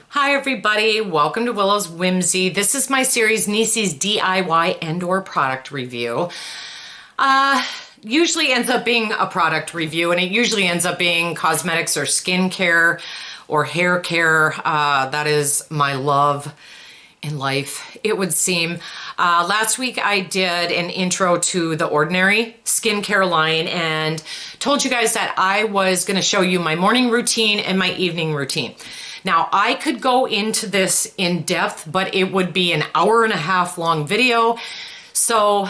Hi everybody, welcome to Willow's Whimsy. This is my series Niece's DIY and/or product review. Usually ends up being a product review, and it usually ends up being cosmetics or skincare or hair care. That is my love in life, it would seem. Last week I did an intro to the Ordinary skincare line and told you guys that I was going to show you my morning routine and my evening routine. Now, I could go into this in depth, but it would be an hour-and-a-half long video. So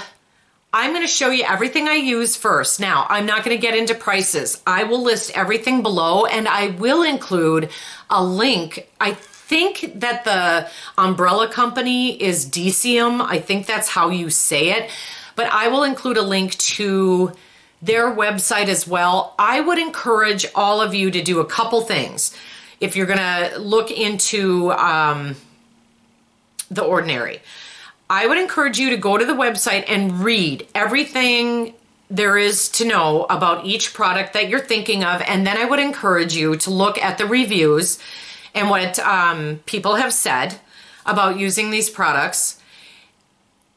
I'm going to show you everything I use first. Now, I'm not going to get into prices. I will list everything below, and I will include a link. I think that the umbrella company is Deciem. I think that's how you say it. But I will include a link to their website as well. I would encourage all of you to do a couple things. If you're gonna look into the Ordinary, I would encourage you to go to the website and read everything there is to know about each product that you're thinking of. And then I would encourage you to look at the reviews and what people have said about using these products.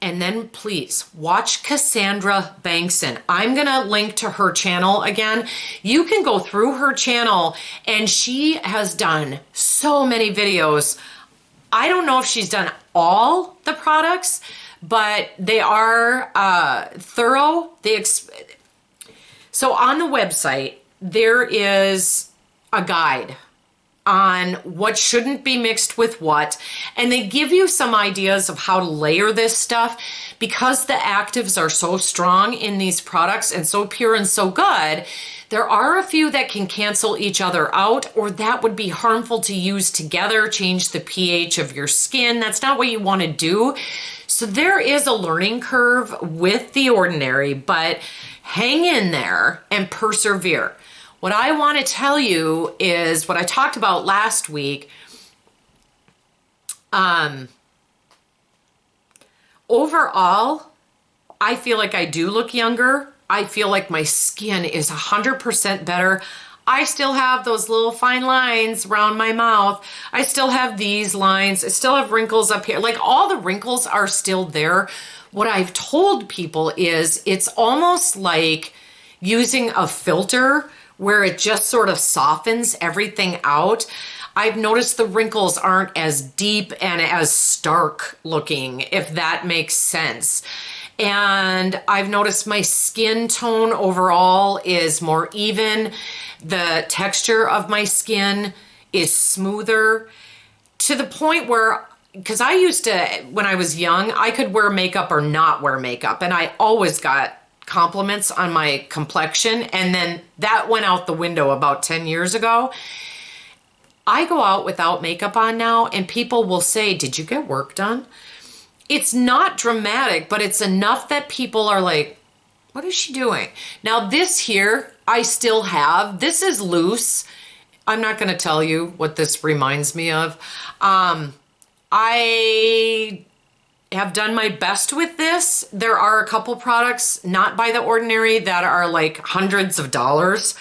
And then please watch Cassandra Bankson. I'm gonna link to her channel again. You can go through her channel and she has done so many videos. I don't know if she's done all the products, but they are thorough. So on the website, there is a guide on what shouldn't be mixed with what, and they give you some ideas of how to layer this stuff. Because the actives are so strong in these products and so pure and so good, there are a few that can cancel each other out, or that would be harmful to use together, change the pH of your skin. That's not what you want to do. So there is a learning curve with the Ordinary, but hang in there and persevere. What I want to tell you is what I talked about last week. Overall, I feel like I do look younger. I feel like my skin is 100% better. I still have those little fine lines around my mouth. I still have these lines. I still have wrinkles up here. Like, all the wrinkles are still there. What I've told people is it's almost like using a filter where it just sort of softens everything out. I've noticed the wrinkles aren't as deep and as stark looking, if that makes sense. And I've noticed my skin tone overall is more even. The texture of my skin is smoother, to the point where, because I used to, when I was young, I could wear makeup or not wear makeup, and I always got compliments on my complexion, and then that went out the window about 10 years ago. I go out without makeup on now, and people will say, "Did you get work done?" It's not dramatic, but it's enough that people are like, "What is she doing?" Now this here, I still have. This is loose. I'm not going to tell you what this reminds me of. I have done my best with this. There are a couple products not by the Ordinary that are like hundreds of dollars.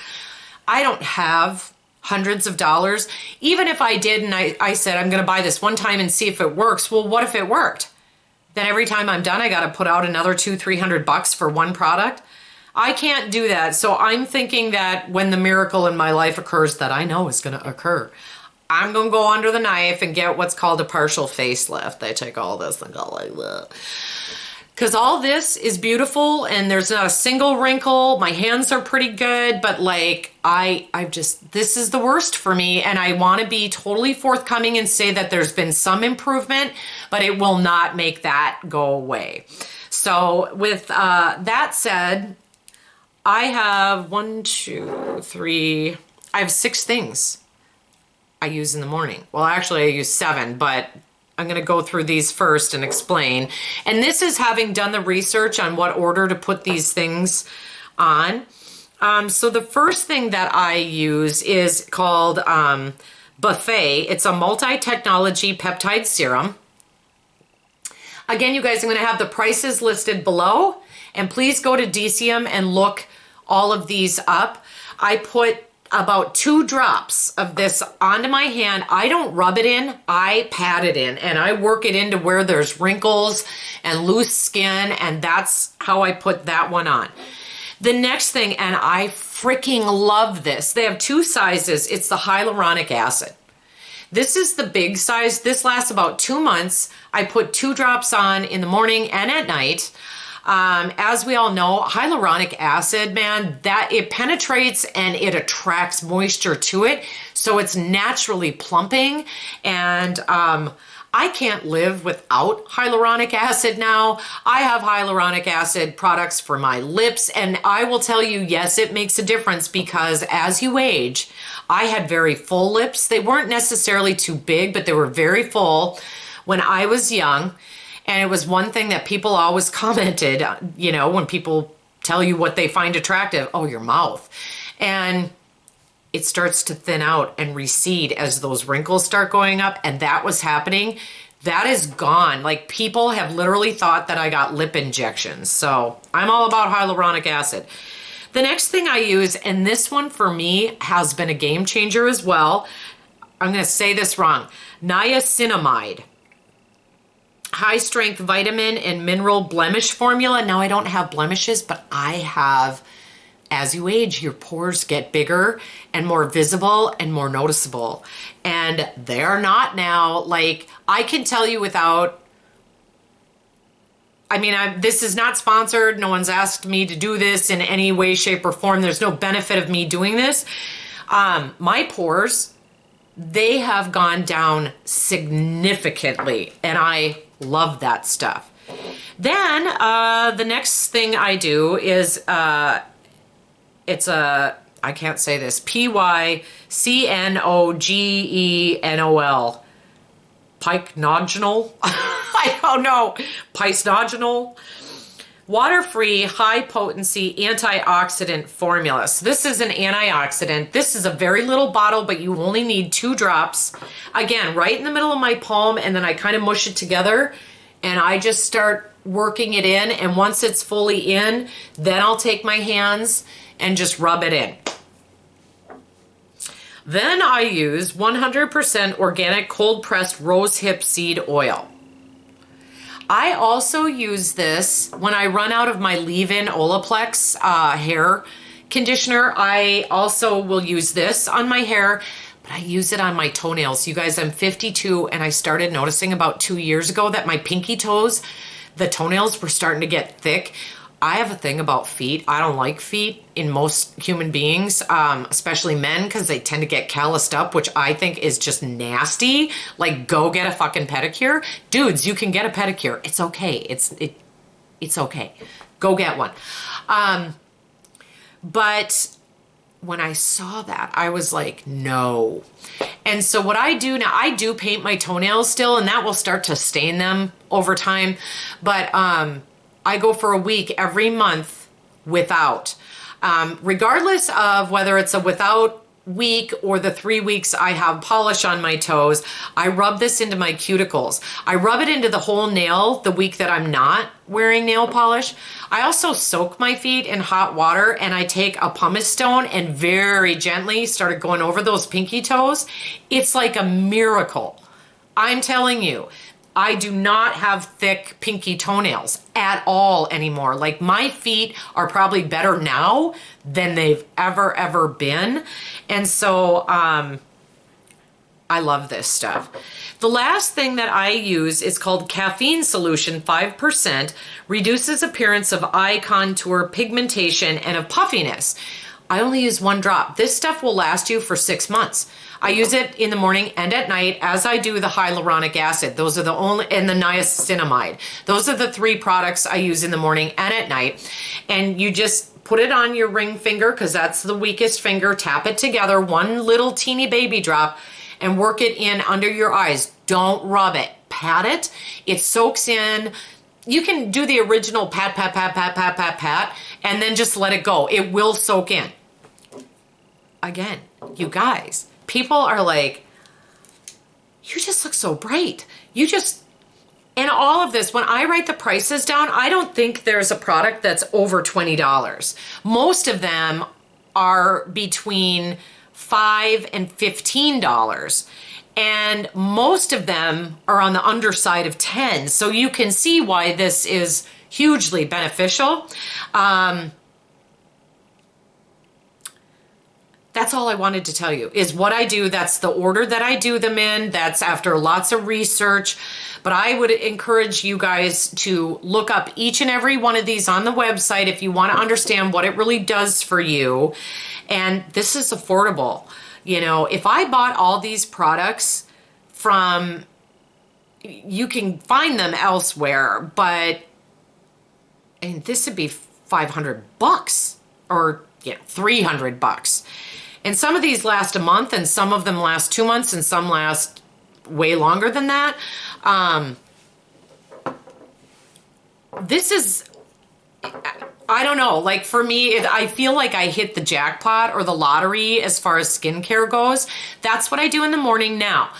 I don't have hundreds of dollars. Even if I did and I said I'm going to buy this one time and see if it works, well, what if it worked? Then every time I'm done, I got to put out another $200-300 for one product. I can't do that. So I'm thinking that when the miracle in my life occurs that I know is going to occur, I'm going to go under the knife and get what's called a partial facelift. They take all this and go like that. Because all this is beautiful and there's not a single wrinkle. My hands are pretty good, but like this is the worst for me. And I want to be totally forthcoming and say that there's been some improvement, but it will not make that go away. So with that said, I have I have 6 things I use in the morning. Well, actually I use 7, but I'm going to go through these first and explain. And this is having done the research on what order to put these things on. So the first thing that I use is called Buffet. It's a multi-technology peptide serum. Again, you guys, I'm going to have the prices listed below. And please go to Deciem and look all of these up. I put about 2 drops of this onto my hand. I don't rub it in, I pat it in, and I work it into where there's wrinkles and loose skin, and that's how I put that one on. The next thing, and I freaking love this, they have 2 sizes. It's the Hyaluronic Acid. This is the big size. This lasts about 2 months. I put 2 drops on in the morning and at night. As we all know, hyaluronic acid, man, that it penetrates and it attracts moisture to it. So it's naturally plumping. And I can't live without hyaluronic acid now. I have hyaluronic acid products for my lips. And I will tell you, yes, it makes a difference because as you age, I had very full lips. They weren't necessarily too big, but they were very full when I was young. And it was one thing that people always commented, you know, when people tell you what they find attractive, oh, your mouth. And it starts to thin out and recede as those wrinkles start going up. And that was happening. That is gone. Like, people have literally thought that I got lip injections. So I'm all about hyaluronic acid. The next thing I use, and this one for me has been a game changer as well. I'm going to say this wrong. Niacinamide. High strength vitamin and mineral blemish formula. Now I don't have blemishes, but I have, as you age, your pores get bigger and more visible and more noticeable. And they're not now. Like, I can tell you without, I mean, this is not sponsored. No one's asked me to do this in any way, shape, or form. There's no benefit of me doing this. My pores, they have gone down significantly, and I love that stuff. Then the next thing I do is it's a, I can't say this, Pycnogenol. Pycnogenol? I don't know. Pcynogenol. Water-free, high-potency antioxidant formula. So this is an antioxidant. This is a very little bottle, but you only need 2 drops. Again, right in the middle of my palm, and then I kind of mush it together, and I just start working it in, and once it's fully in, then I'll take my hands and just rub it in. Then I use 100% organic cold-pressed rosehip seed oil. I also use this when I run out of my leave-in Olaplex hair conditioner. I also will use this on my hair, but I use it on my toenails. You guys, I'm 52 and I started noticing about 2 years ago that my pinky toes, the toenails were starting to get thick. I have a thing about feet. I don't like feet in most human beings, especially men, because they tend to get calloused up, which I think is just nasty. Like, go get a fucking pedicure. Dudes, you can get a pedicure. It's okay. It's okay. Go get one. But when I saw that, I was like, no. And so what I do now, I do paint my toenails still, and that will start to stain them over time. But I go for a week every month without. Regardless of whether it's a without week or the 3 weeks I have polish on my toes, I rub this into my cuticles. I rub it into the whole nail the week that I'm not wearing nail polish. I also soak my feet in hot water, and I take a pumice stone and very gently started going over those pinky toes. It's like a miracle. I'm telling you. I do not have thick pinky toenails at all anymore. Like, my feet are probably better now than they've ever been. And so I love this stuff. The last thing that I use is called Caffeine Solution 5%, reduces appearance of eye contour, pigmentation, and of puffiness. I only use 1 drop. This stuff will last you for 6 months. I use it in the morning and at night, as I do the hyaluronic acid. Those are the only, and the niacinamide. Those are the 3 products I use in the morning and at night. And you just put it on your ring finger, because that's the weakest finger. Tap it together, 1 little teeny baby drop, and work it in under your eyes. Don't rub it. Pat it. It soaks in. You can do the original pat, pat, pat, pat, pat, pat, pat, and then just let it go. It will soak in. Again, you guys, people are like, you just look so bright. You just, and all of this, when I write the prices down, I don't think there's a product that's over $20. Most of them are between $5 and $15. And most of them are on the underside of 10. So you can see why this is hugely beneficial. That's all I wanted to tell you is what I do. That's the order that I do them in. That's after lots of research. But I would encourage you guys to look up each and every one of these on the website if you want to understand what it really does for you. And this is affordable. You know, if I bought all these products from, you can find them elsewhere, but and this would be $500 or $300. And some of these last a month and some of them last 2 months and some last way longer than that. This is, I don't know, like for me, I feel like I hit the jackpot or the lottery as far as skincare goes. That's what I do in the morning now.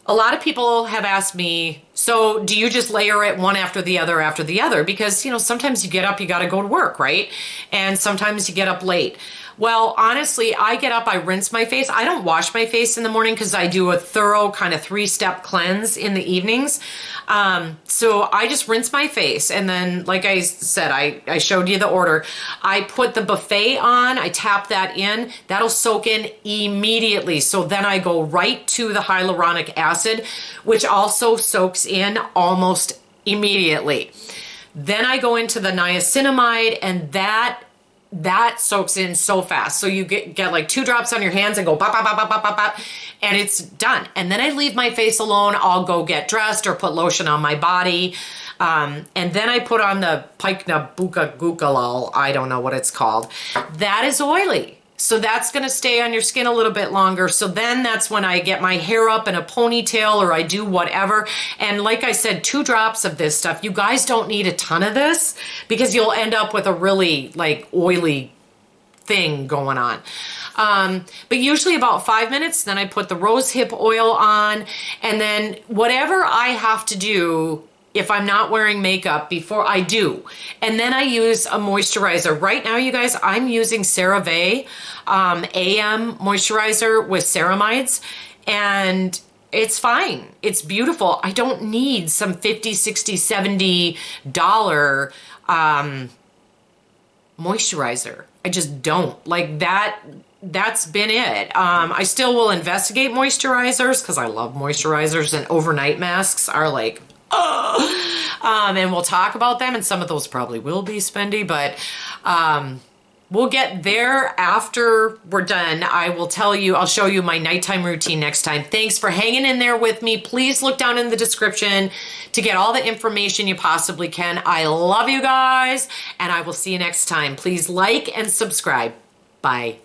A lot of people have asked me, so do you just layer it one after the other? Because, you know, sometimes you get up, you got to go to work, right? And sometimes you get up late. Well, honestly, I get up, I rinse my face. I don't wash my face in the morning because I do a thorough kind of 3-step cleanse in the evenings. So I just rinse my face. And then, like I said, I showed you the order. I put the buffet on, I tap that in. That'll soak in immediately. So then I go right to the hyaluronic acid, which also soaks in almost immediately. Then I go into the niacinamide, and that soaks in so fast. So you get like 2 drops on your hands and go bop, bop, bop, bop, bop, bop, bop, and it's done. And then I leave my face alone. I'll go get dressed or put lotion on my body. And then I put on the Pycnogenol, I don't know what it's called. That is oily. So that's going to stay on your skin a little bit longer. So then that's when I get my hair up in a ponytail or I do whatever. And like I said, 2 drops of this stuff. You guys don't need a ton of this because you'll end up with a really like oily thing going on. But usually about 5 minutes, then I put the rose hip oil on, and then whatever I have to do if I'm not wearing makeup before I do. And then I use a moisturizer. Right now, you guys, I'm using CeraVe AM moisturizer with ceramides, and it's fine. It's beautiful. I don't need some $50, $60, $70 moisturizer. I just don't. Like that. That's been it. I still will investigate moisturizers because I love moisturizers, and overnight masks are like, and we'll talk about them, and some of those probably will be spendy, but we'll get there after we're done. I will tell you, I'll show you my nighttime routine next time. Thanks for hanging in there with me. Please look down in the description to get all the information you possibly can. I love you guys, and I will see you next time. Please like and subscribe. Bye.